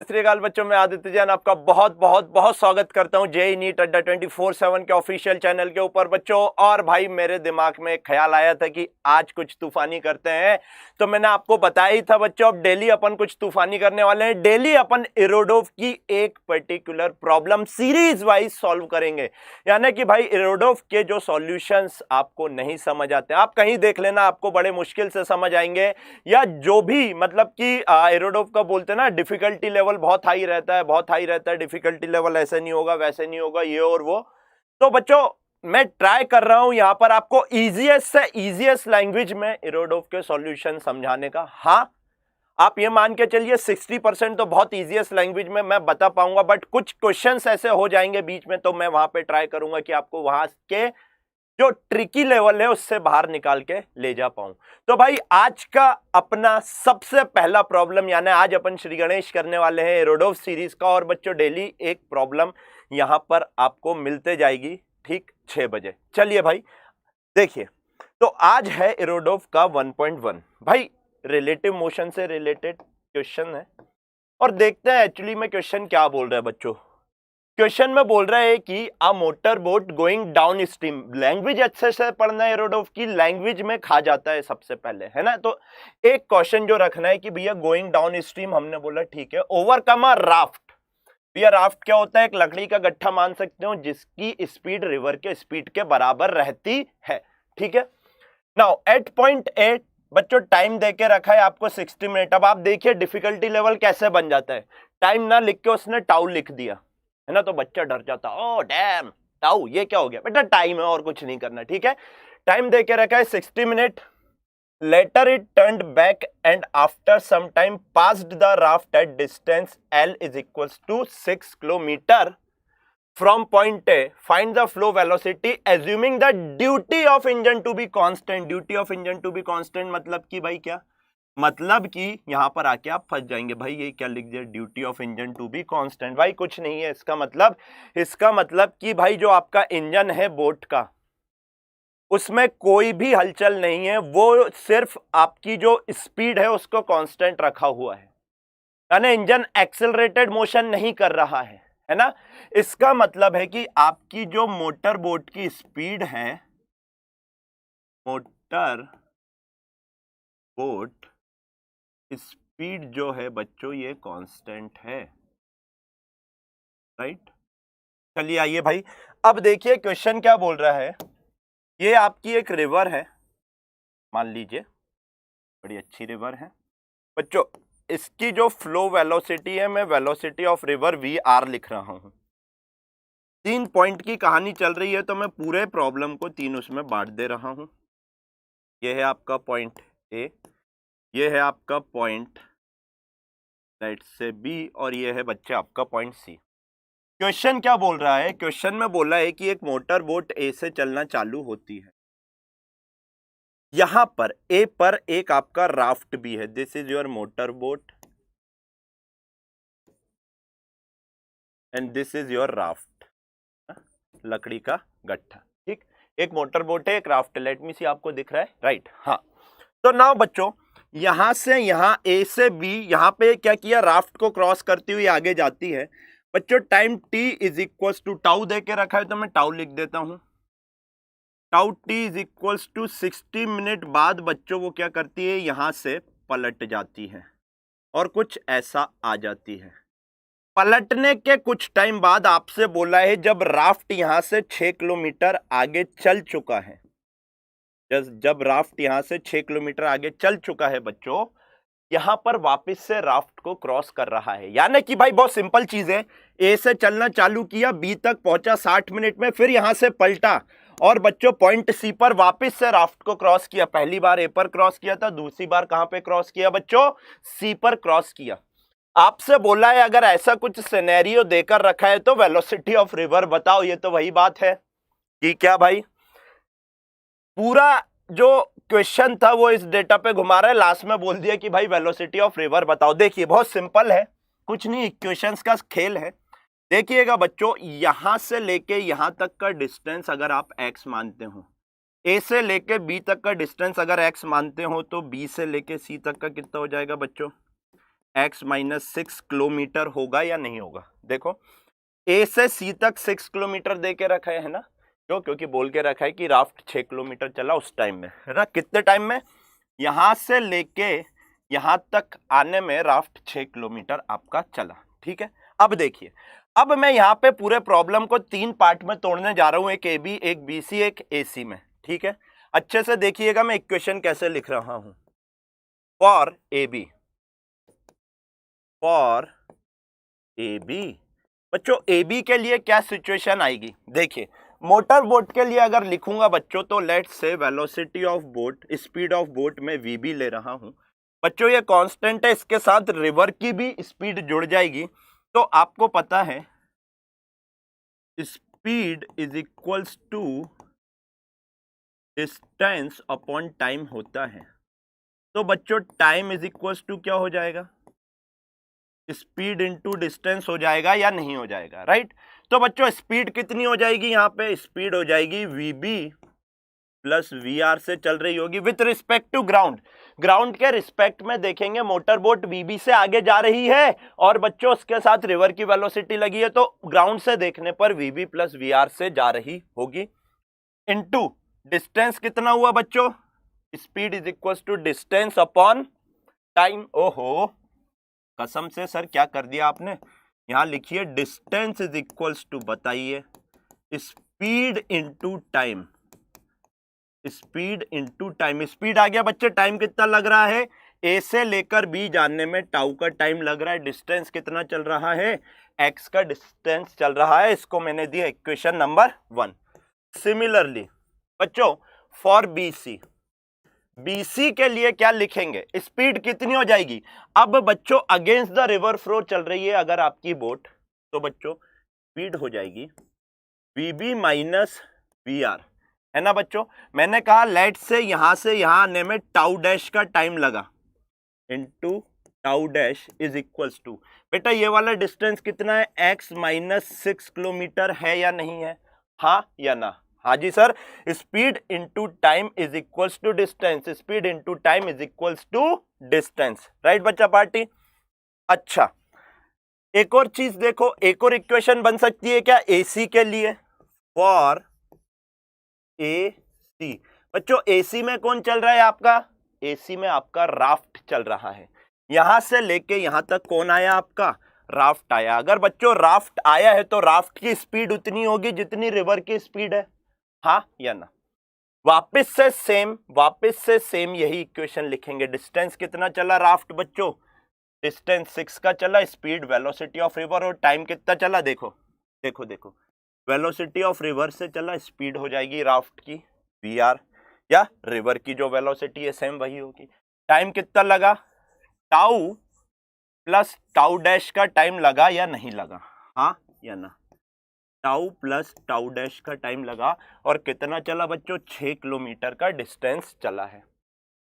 सत श्री अकाल बच्चों, मैं आदित्य जैन आपका बहुत बहुत बहुत स्वागत करता हूं जेईई नीट अड्डा 24/7 के ऑफिशियल चैनल के ऊपर बच्चों। और भाई मेरे दिमाग में एक ख्याल आया था कि आज कुछ तूफानी करते हैं, तो मैंने आपको बताया ही था बच्चों, अब डेली अपन कुछ तूफानी करने वाले हैं। डेली अपन इरोडोव की एक particular problem series wise solve करेंगे। यानी कि भाई इरोडोव के जो सॉल्यूशंस आपको नहीं समझ आते, आप कहीं देख लेना, आपको बड़े मुश्किल से समझ आएंगे, या जो भी मतलब कि इरोडोव का बोलते हैं ना, डिफिकल्टी लेवल बहुत हाई रहता है, बहुत हाई रहता है डिफिकल्टी लेवल, ऐसे नहीं होगा वैसे नहीं होगा ये और वो। तो बच्चों मैं ट्राई कर रहा हूं यहां पर आपको इजीएस्ट से इजीएस्ट लैंग्वेज में इरोडोव के सॉल्यूशन समझाने का। हाँ, आप ये मान के चलिए 60% तो बहुत इजीएस्ट लैंग्वेज में मैं बता पाऊंगा, बट कुछ क्वेश्चंस ऐसे हो जाएंगे बीच में, तो मैं वहां पे ट्राई करूंगा कि आपको वहां के जो ट्रिकी लेवल है उससे बाहर निकाल के ले जा पाऊं। तो भाई आज का अपना सबसे पहला प्रॉब्लम, यानी आज अपन श्री गणेश करने वाले हैं इरोडोव सीरीज का। और बच्चों डेली एक प्रॉब्लम यहां पर आपको मिलते जाएगी ठीक 6 बजे। चलिए भाई देखिए, तो आज है इरोडोव का 1.1। भाई रिलेटिव मोशन से रिलेटेड क्वेश्चन है, और देखते हैं एक्चुअली में क्वेश्चन क्या बोल रहा है बच्चों। क्वेश्चन में बोल रहा है कि a motor boat going down stream. Language अच्छे से पढ़ना है, इरोडोव की लैंग्वेज में खा जाता है सबसे पहले, है ना। तो एक क्वेश्चन जो रखना है कि भैया गोइंग डाउन स्ट्रीम, हमने बोला ठीक है। ओवरकम अ राफ्ट। भैया राफ्ट क्या होता है? एक लकड़ी का गट्ठा मान सकते हो जिसकी स्पीड रिवर के स्पीड के बराबर रहती है, ठीक है। नाउ एट पॉइंट 8 बच्चों टाइम देके रखा है आपको 60 मिनट। अब आप देखिए डिफिकल्टी लेवल कैसे बन जाता है। टाइम ना लिख के उसने टाउ लिख दिया, है ना, तो बच्चा डर जाता, ओ डैम टाउ, ये क्या हो गया? बेटा टाइम है और कुछ नहीं करना, ठीक है। टाइम देके रखा है 60 minute. Later it turned back and after some time passed the raft at distance L is equals to 6 kilometre from point A. Find the flow velocity assuming the duty of engine to be constant. Duty of engine to be constant मतलब कि भाई क्या मतलब कि यहां पर आके आप फंस जाएंगे। भाई ये क्या लिख दिया? Duty of engine to be constant. भाई कुछ नहीं है इसका मतलब कि भाई जो आपका इंजन है बोट का, उसमें कोई भी हलचल नहीं है, वो सिर्फ आपकी जो स्पीड है उसको कांस्टेंट रखा हुआ है, यानी इंजन एक्सेलरेटेड मोशन नहीं कर रहा है ना। इसका मतलब है कि आपकी जो मोटर बोट की स्पीड है, मोटर बोट स्पीड जो है बच्चों ये कांस्टेंट है, राइट। चलिए आइए भाई, अब देखिए क्वेश्चन क्या बोल रहा है। ये आपकी एक रिवर है, मान लीजिए बड़ी अच्छी रिवर है बच्चों। इसकी जो फ्लो वेलोसिटी है, मैं वेलोसिटी ऑफ रिवर VR लिख रहा हूं। 3 पॉइंट की कहानी चल रही है, तो मैं पूरे प्रॉब्लम को 3 उसमें बांट दे रहा हूं। ये है आपका पॉइंट A, ये है आपका पॉइंट लेट से B, और ये है बच्चे आपका पॉइंट C। क्वेश्चन क्या बोल रहा है? क्वेश्चन में बोला है कि एक मोटर बोट A से चलना चालू होती है। यहां पर A पर एक आपका राफ्ट भी है। This is your motor boat and this is your raft, लकड़ी का गट्ठा, ठीक। एक मोटर बोट है, एक राफ्ट है। लेट मी सी, आपको दिख रहा है, राइट? हाँ। तो नाउ बच्चों यहां से यहां A से B, यहां पे क्या किया? राफ्ट को क्रॉस करती हुई आगे जाती है बच्चों। Time T is equal to, tau दे के रखा है तो मैं टाउ लिख देता हूं। Tau T is equal to 60 minute बाद बच्चों वो क्या करती है? यहां से पलट जाती है और कुछ ऐसा आ जाती है। पलटने के कुछ टाइम बाद आपसे बोला है जब राफ्ट यहां से 6 किलोमीटर आगे चल चुका है, जब राफ्ट यहां से 6 किलोमीटर आगे चल चुका है बच्चों, यहां पर वापस से राफ्ट को क्रॉस कर रहा है। यानी कि भाई बहुत सिंपल चीज है, ए से चलना चालू किया, बी तक पहुंचा 60 मिनट में, फिर यहां से पलटा और बच्चों पॉइंट सी पर वापस से राफ्ट को क्रॉस किया। पहली बार ए पर क्रॉस किया था, दूसरी बार कहां पे क्रॉस किया बच्चों? सी पर क्रॉस किया। आपसे बोला है अगर ऐसा कुछ सिनेरियो देकर रखा है तो वेलोसिटी ऑफ रिवर बताओ। ये तो वही बात है कि क्या भाई पूरा जो क्वेश्चन था वो इस डेटा पे घुमा रहा है, लास्ट में बोल दिया कि भाई वेलोसिटी ऑफ रिवर बताओ। देखिए बहुत सिंपल है, कुछ नहीं, इक्वेशंस का खेल है। देखिएगा बच्चों, यहां से लेके यहां तक का डिस्टेंस अगर आप x मानते हो, a से लेके b तक का डिस्टेंस अगर x मानते हो, तो b से लेके c तक का कितना हो जाएगा बच्चों? x माइनस 6 किलोमीटर होगा या नहीं होगा? देखो A से C तक 6 किलोमीटर दे के रखा है ना, क्यों? क्योंकि बोल के रखा है कि राफ्ट 6 किलोमीटर चला उस टाइम में, है ना। कितने टाइम में? यहां से लेके यहां तक आने में राफ्ट 6 किलोमीटर आपका चला, ठीक है। अब देखिए, अब मैं यहाँ पे पूरे प्रॉब्लम को 3 पार्ट में तोड़ने जा रहा हूं, एक AB, एक BC, एक AC में, ठीक है। अच्छे से देखिएगा मैं इक्वेशन कैसे लिख रहा हूं। फॉर AB, फॉर AB, बच्चों AB के लिए क्या सिचुएशन आएगी? देखिए, मोटर बोट के लिए अगर लिखूंगा बच्चों, तो let's say velocity of boat, speed of boat में VB ले रहा हूं बच्चों, ये कांस्टेंट है, इसके साथ रिवर की भी स्पीड जुड़ जाएगी। तो आपको पता है speed is equals to distance upon time होता है। तो बच्चों टाइम इज इक्वल्स टू क्या हो जाएगा? स्पीड इंटू डिस्टेंस हो जाएगा या नहीं हो जाएगा, राइट। तो बच्चों स्पीड कितनी हो जाएगी? यहाँ पे स्पीड हो जाएगी VB प्लस VR से चल रही होगी with respect to ground. Ground के रिस्पेक्ट में देखेंगे मोटर बोट VB से आगे जा रही है और बच्चों उसके साथ रिवर की वेलोसिटी लगी है, तो ग्राउंड से देखने पर VB प्लस VR से जा रही होगी। इनटू डिस्टेंस कितना हुआ बच्चों? Speed is equal to distance upon time. ओहो, कसम से सर क्या कर दिया आपने? यहां लिखिए डिस्टेंस इज इक्वल्स टू, बताइए, speed into time, speed into time. Speed आ गया बच्चे, टाइम कितना लग रहा है? A से लेकर B जानने में टाउ का टाइम लग रहा है। डिस्टेंस कितना चल रहा है? x का डिस्टेंस चल रहा है। इसको मैंने दिया इक्वेशन नंबर 1। सिमिलरली बच्चों फॉर BC, BC के लिए क्या लिखेंगे? स्पीड कितनी हो जाएगी? अब बच्चों अगेंस्ट द रिवर फ्लो चल रही है अगर आपकी बोट, तो बच्चों स्पीड हो जाएगी VB माइनस VR, है ना बच्चों। मैंने कहा लेट से यहां आने में टाउ डैश का टाइम लगा, into tau dash is equals to, बेटा ये वाला डिस्टेंस कितना है? x माइनस 6 किलोमीटर है या नहीं है? हाँ या ना? हाँ जी sir. Speed into time is equals to distance, speed into time is equals to distance, right बच्चा पार्टी। अच्छा, एक और चीज देखो, एक और इक्वेशन बन सकती है क्या AC के लिए? फॉर AC, बच्चों AC में कौन चल रहा है आपका? AC में आपका राफ्ट चल रहा है। यहां से लेके यहां तक कौन आया आपका? राफ्ट आया। अगर बच्चों राफ्ट आया है तो राफ्ट की स्पीड उतनी होगी जितनी रिवर की स्पीड है, हाँ या ना? वापस से सेम यही इक्वेशन लिखेंगे। डिस्टेंस कितना चला राफ्ट बच्चों? डिस्टेंस 6 का चला, स्पीड वेलोसिटी ऑफ रिवर, और टाइम कितना चला? देखो देखो देखो, वेलोसिटी ऑफ रिवर से चला, स्पीड हो जाएगी राफ्ट की VR, या रिवर की जो वेलोसिटी है सेम वही होगी। टाइम कितना लगा? टाउ प्लस टाउ डैश का टाइम लगा या नहीं लगा? हाँ या ना? टाउ प्लस टाउ डैश का टाइम लगा, और कितना चला बच्चों? 6 किलोमीटर का डिस्टेंस चला है।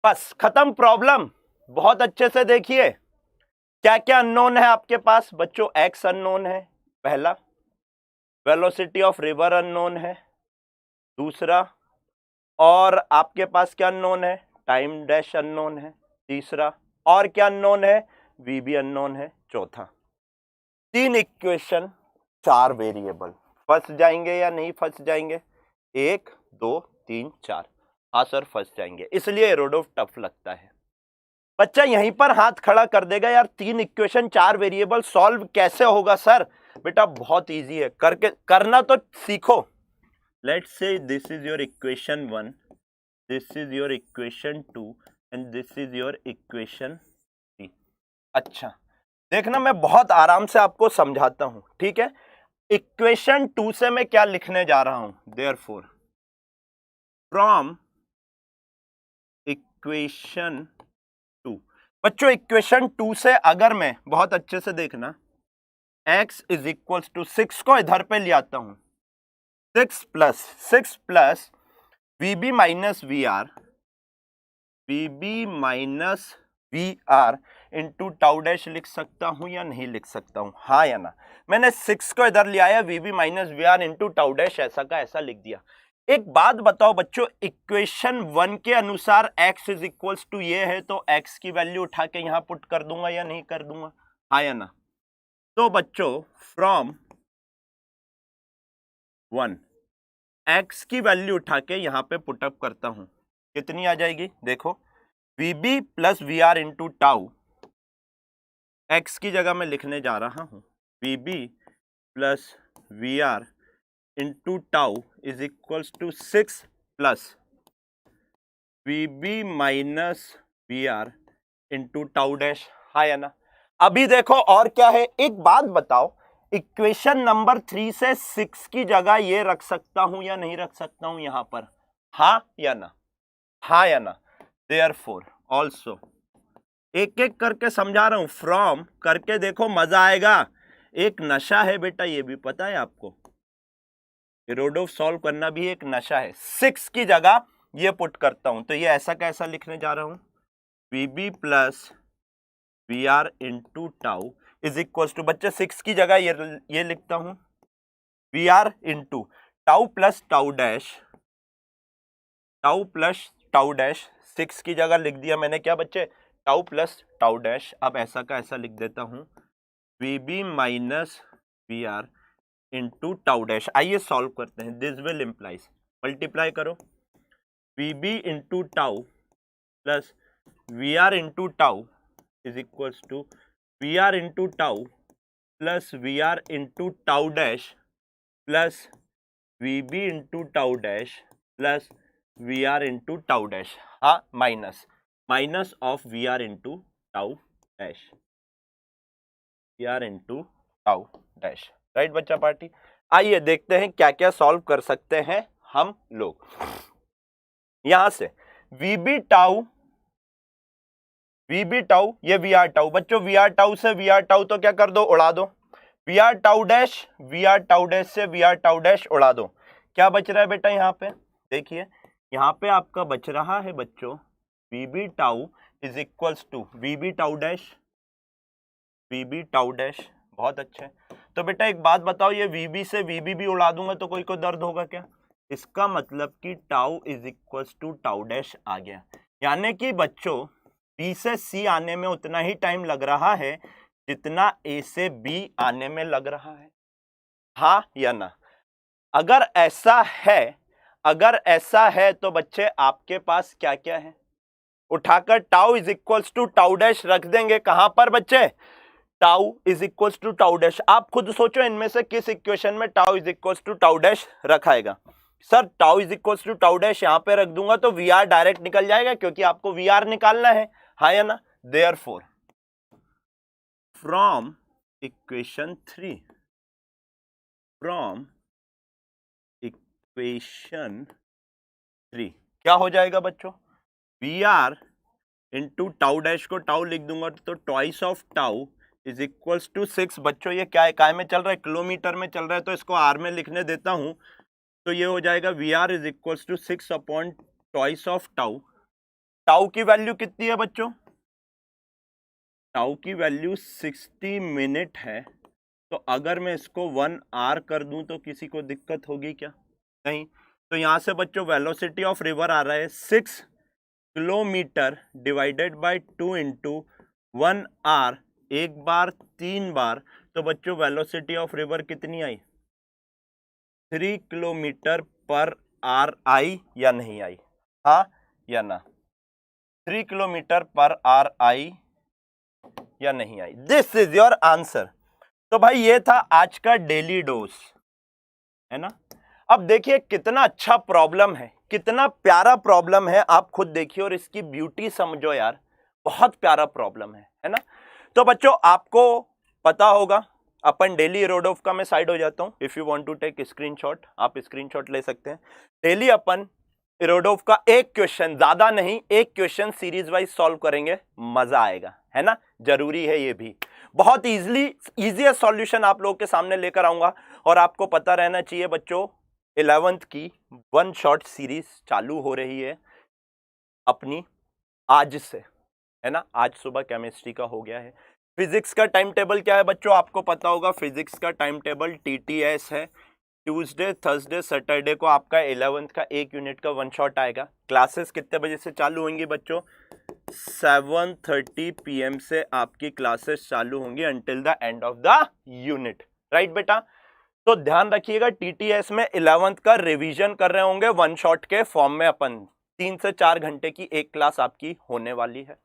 बस खत्म प्रॉब्लम। बहुत अच्छे से देखिए क्या क्या अननोन है आपके पास बच्चों। x अननोन है पहला, वेलोसिटी ऑफ रिवर अननोन है दूसरा, और आपके पास क्या अननोन है? टाइम डैश अननोन है तीसरा, और क्या अननोन है? VB अननोन है चौथा। 3 इक्वेशन 4 वेरिएबल। फंस जाएंगे या नहीं फंस जाएंगे? 1 2 3 4। हाँ सर फंस जाएंगे, इसलिए एरोडोफ टफ लगता है। बच्चा यहीं पर हाथ खड़ा कर देगा यार, 3 इक्वेशन 4 वेरिएबल सॉल्व कैसे होगा सर? बेटा बहुत इजी है, करके करना तो सीखो। Let's say this is your equation 1, this is your equation 2 and this is your equation 3। अच्छा देखना, मैं बहुत आराम से आपको समझाता हूं, ठीक है। इक्वेशन 2 से मैं क्या लिखने जा रहा हूं? देयरफॉर फ्रॉम इक्वेशन 2, बच्चों इक्वेशन 2 से अगर मैं, बहुत अच्छे से देखना, x इज इक्वल टू 6 को इधर पे ले आता हूं, 6 plus VB minus VR, VB minus VR into tau dash लिख सकता हूं या नहीं लिख सकता हूं? हाँ या ना? मैंने 6 को इधर ले आया, VB minus VR into tau dash ऐसा का ऐसा लिख दिया। एक बात बताओ बच्चों, इक्वेशन 1 के अनुसार x इज इक्वल्स टू ये है, तो x की वैल्यू उठा के यहां पुट कर दूंगा या नहीं कर दूंगा, हाँ या ना? तो बच्चों फ्रॉम 1 x की वैल्यू उठा के यहां पे पुटअप करता हूं, कितनी आ जाएगी? देखो vb plus V R into tau, x की जगह मैं लिखने जा रहा हूं vb plus V R into tau is equals to 6 plus VB minus V R into tau dash, हाँ या ना? अभी देखो और क्या है, एक बात बताओ, इक्वेशन नंबर 3 से 6 की जगह ये रख सकता हूं या नहीं रख सकता हूं यहां पर, हाँ या ना? हाँ या ना? देयरफॉर ऑल्सो, एक एक करके समझा रहा हूं, फ्रॉम करके देखो मजा आएगा। एक नशा है बेटा, ये भी पता है आपको, इरोडोव सॉल्व करना भी एक नशा है। 6 की जगह ये पुट करता हूं, तो ये ऐसा कैसा लिखने जा रहा हूं, V B plus V R into tau is equal to, बच्चे 6 की जगह ये लिखता हूं V R into tau plus tau dash, tau plus tau dash, 6 की जगह लिख दिया मैंने क्या बच्चे, टाउ प्लस टाउ डैश। अब ऐसा का ऐसा लिख देता हूं V B minus V R into tau dash. आइए सॉल्व करते हैं, दिस विल इम्प्लाइज, मल्टीप्लाई करो V B into tau plus V R into tau is equals to V R into tau plus V R into tau dash plus V B into tau dash plus V R into tau dash, हाँ minus minus of V R into tau dash, V R into tau dash, right बच्चा party? आइए देखते हैं क्या क्या solve कर सकते हैं हम लोग। यहां से वीबी टाउ ये वी आर टाउ, बच्चों वी आर टाउ से वी आर टाउ तो क्या कर दो, उड़ा दो, वी आर टाउ डैश से वी आर टाउ डैश उड़ा दो, क्या बच रहा है बेटा यहाँ पे? देखिए यहाँ पे आपका बच रहा है बच्चों V B tau is equals to V B tau dash, बहुत अच्छे। तो बेटा एक बात बताओ, ये वीबी से वीबी भी उड़ा दूंगा तो कोई को दर्द होगा क्या? इसका मतलब कि tau is equals to tau dash आ गया, यानी कि बच्चों बी से सी आने में उतना ही टाइम लग रहा है जितना ए से बी आने में लग रहा है, हाँ या ना? अगर ऐसा है तो बच्चे आपके पास क्या क्या है, उठाकर tau is equals to tau dash रख देंगे, कहां पर बच्चे, tau is equals to tau dash. आप खुद सोचो इनमें से किस इक्वेशन में tau is equals to tau dash रखाएगा। Sir tau is equals to tau dash यहां पे रख दूंगा तो वी आर डायरेक्ट निकल जाएगा, क्योंकि आपको वी आर निकालना है, हाँ या ना? देयरफॉर फ्रॉम इक्वेशन 3 क्या हो जाएगा बच्चों, V R into tau dash को टाउ लिख दूंगा तो twice of tau is equals to 6। बच्चों ये क्या है, काय में चल रहा है, किलोमीटर में चल रहा है, तो इसको आर में लिखने देता हूं, तो ये हो जाएगा V R is equals to 6 upon twice of tau. Tau की वैल्यू कितनी है बच्चों, टाउ की वैल्यू 60 मिनट है, तो अगर मैं इसको 1 आर कर दूं तो किसी को दिक्कत होगी क्या? नहीं। तो यहां से बच्चों वेलोसिटी ऑफ रिवर आ रहा है 6 kilometre divided by 2 into 1 R, एक बार 3 बार, तो बच्चों वेलोसिटी ऑफ रिवर कितनी आई, 3 किलोमीटर पर आर आई या नहीं आई, हाँ या ना? 3 किलोमीटर पर आर आई या नहीं आई, दिस इज योर आंसर। तो भाई ये था आज का डेली डोज, है ना? अब देखिए कितना अच्छा प्रॉब्लम है, कितना प्यारा प्रॉब्लम है, आप खुद देखिए और इसकी ब्यूटी समझो यार, बहुत प्यारा प्रॉब्लम है ना? तो बच्चों आपको पता होगा अपन डेली इरोडोव का, मैं साइड हो जाता हूं, if you want to take screenshot आप स्क्रीनशॉट ले सकते हैं। डेली अपन इरोडोव का एक क्वेश्चन, ज्यादा नहीं, एक क्वेश्चन सीरीज वाइज सॉल्व करेंगे, मजा आएगा, है ना? जरूरी है ये भी, बहुत इजीएस्ट सॉल्यूशन आप लोगों के सामने लेकर आऊंगा। और आपको पता रहना चाहिए बच्चों 11th की वन शॉट सीरीज चालू हो रही है अपनी आज से, है ना? आज सुबह केमिस्ट्री का हो गया है। फिजिक्स का टाइम टेबल क्या है बच्चों, आपको पता होगा, फिजिक्स का टाइम टेबल TTS है, ट्यूसडे, थर्सडे, सैटरडे को आपका 11th का 1 यूनिट का 1 शॉट आएगा। क्लासेस कितने बजे से चालू होंगी बच्चों? 7:30 PM से आपकी क्लासेस चालू होंगी until the end of the unit. Right बेटा? तो ध्यान रखिएगा, टीटीएस में 11th का रिवीजन कर रहे होंगे 1 शॉट के फॉर्म में। अपन 3 से 4 घंटे की एक क्लास आपकी होने वाली है।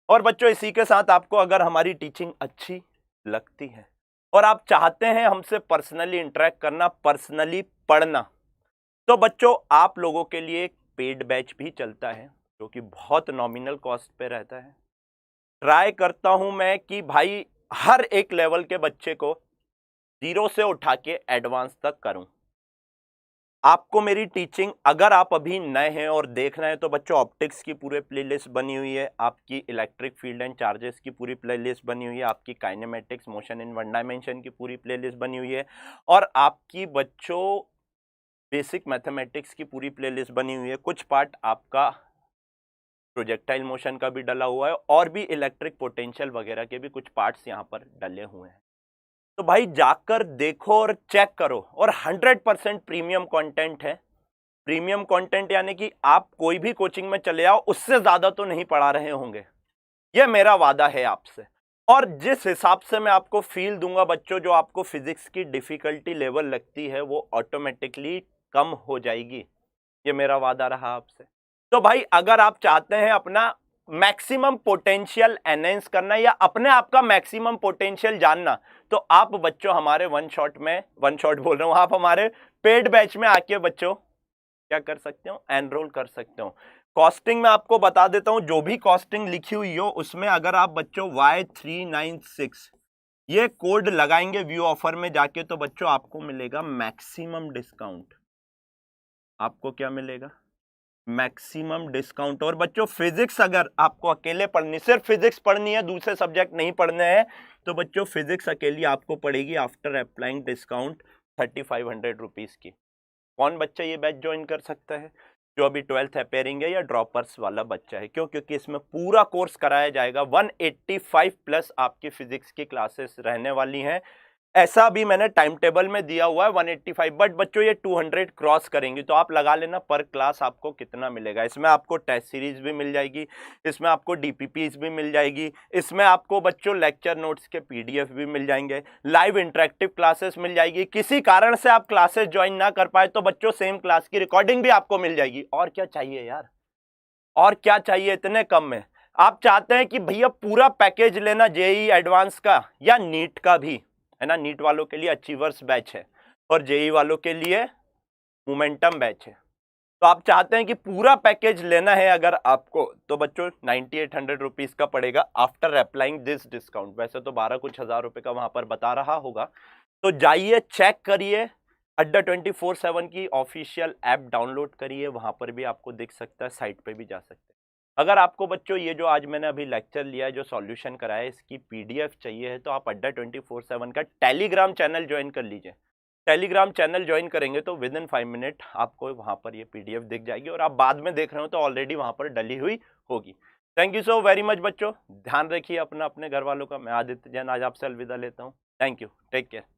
और बच्चों इसी के साथ आपको अगर हमारी टीचिंग अच्छी लगती है और आप चाहते हैं हमसे पर्सनली इंटरेक्ट करना, पर्सनली पढ़ना, तो बच्चों आप लोगों के लिए एक पेड बैच भी चलता है जो कि बहुत नॉमिनल कॉस्ट पे रहता है। ट्राई करता हूं मैं कि भाई हर एक लेवल के बच्चे को 0 से उठा के एडवांस तक करूं। आपको मेरी टीचिंग, अगर आप अभी नए हैं और देख रहे हैं, तो बच्चों ऑप्टिक्स की पूरे प्लेलिस्ट बनी हुई है, आपकी इलेक्ट्रिक फील्ड एंड चार्जेस की पूरी प्लेलिस्ट बनी हुई है, आपकी kinematics, motion in one dimension की पूरी प्लेलिस्ट बनी हुई है, और आपकी बच्चों बेसिक मैथमेटिक्स की पूरी प्लेलिस्ट बनी हुई है। कुछ पार्ट आपका प्रोजेक्टाइल मोशन का भी डला हुआ है और भी इलेक्ट्रिक पोटेंशियल वगैरह के भी कुछ पार्ट्स यहाँ पर डले हुए हैं। तो भाई जाकर देखो और चेक करो। और 100% प्रीमियम कंटेंट है। प्रीमियम कंटेंट यानी कि आप कोई भी कोचिंग में चले आओ उससे ज्यादा तो नहीं पढ़ा रहे होंगे, यह मेरा वादा है आपसे। और जिस हिसाब से मैं आपको फील दूंगा बच्चों, जो आपको फिजिक्स की डिफिकल्टी लेवल लगती है वो ऑटोमेटिकली कम हो जाएगी, ये मेरा वादा रहा आपसे। तो भाई अगर आप चाहते हैं अपना मैक्सिमम पोटेंशियल एनहेंस करना या अपने आप का मैक्सिमम पोटेंशियल जानना, तो आप बच्चों हमारे 1 शॉट में, 1 शॉट बोल रहा हूं, आप हमारे पेड बैच में आके बच्चों क्या कर सकते हो? एनरोल कर सकते हो। कॉस्टिंग में आपको बता देता हूं, जो भी कॉस्टिंग लिखी हुई हो उसमें अगर आप बच्चों Y396 ये कोड लगाएंगे व्यू ऑफर में जाके, तो बच्चों आपको मिलेगा मैक्सिमम डिस्काउंट। आपको क्या मिलेगा? Maximum discount. और बच्चों फिजिक्स अगर आपको अकेले पढ़नी, सिर्फ फिजिक्स पढ़नी है, दूसरे सब्जेक्ट नहीं पढ़ने हैं, तो बच्चों फिजिक्स अकेली आपको पड़ेगी आफ्टर अप्लाइंग डिस्काउंट 3500 रुपीज की। कौन बच्चा ये बैच ज्वाइन कर सकता है? जो अभी 12th अपेयरिंग है या ड्रॉपर्स वाला बच्चा है। क्यों? क्योंकि इसमें पूरा कोर्स कराया जाएगा। 185 प्लस आपकी फिजिक्स की क्लासेस रहने वाली हैं। ऐसा भी मैंने टाइम टेबल में दिया हुआ है 185, बट बच्चों ये 200 क्रॉस करेंगी, तो आप लगा लेना पर क्लास आपको कितना मिलेगा। इसमें आपको टेस्ट सीरीज भी मिल जाएगी, इसमें आपको डीपीपीज भी मिल जाएगी, इसमें आपको बच्चों लेक्चर नोट्स के पीडीएफ भी मिल जाएंगे, लाइव इंटरेक्टिव क्लासेस मिल जाएगी। किसी कारण से आप क्लासेस ज्वाइन ना कर पाए तो बच्चों सेम क्लास की रिकॉर्डिंग भी आपको मिल जाएगी। और क्या चाहिए यार, और क्या चाहिए इतने कम में? आप चाहते हैं कि भैया पूरा पैकेज लेना, जेई एडवांस का या नीट का भी है ना, नीट वालों के लिए अचीवर्स बैच है और जेई वालों के लिए मोमेंटम बैच है। तो आप चाहते हैं कि पूरा पैकेज लेना है अगर आपको, तो बच्चों 9800 रुपीज का पड़ेगा आफ्टर अप्लाइंग दिस डिस्काउंट। वैसे तो 12 कुछ हजार रुपए का वहां पर बता रहा होगा, तो जाइए चेक करिए, अड्डा 24/7 की ऑफिशियल ऐप डाउनलोड करिए, वहां पर भी आपको दिख सकता है, साइट पे भी जा सकते हैं। अगर आपको बच्चों ये जो आज मैंने अभी लेक्चर लिया है, जो सॉल्यूशन कराया है, इसकी पीडीएफ चाहिए है, तो आप अड्डा 24/7 का टेलीग्राम चैनल ज्वाइन कर लीजिए। टेलीग्राम चैनल ज्वाइन करेंगे तो विद इन 5 मिनट आपको वहां पर ये पीडीएफ दिख जाएगी, और आप बाद में देख रहे हो तो ऑलरेडी वहां पर डली हुई होगी। Thank you so very much बच्चों, ध्यान रखिए अपना, अपने घर वालों का। मैं आदित्य जैन आज आपसे अलविदा लेता हूँ। Thank you, take care.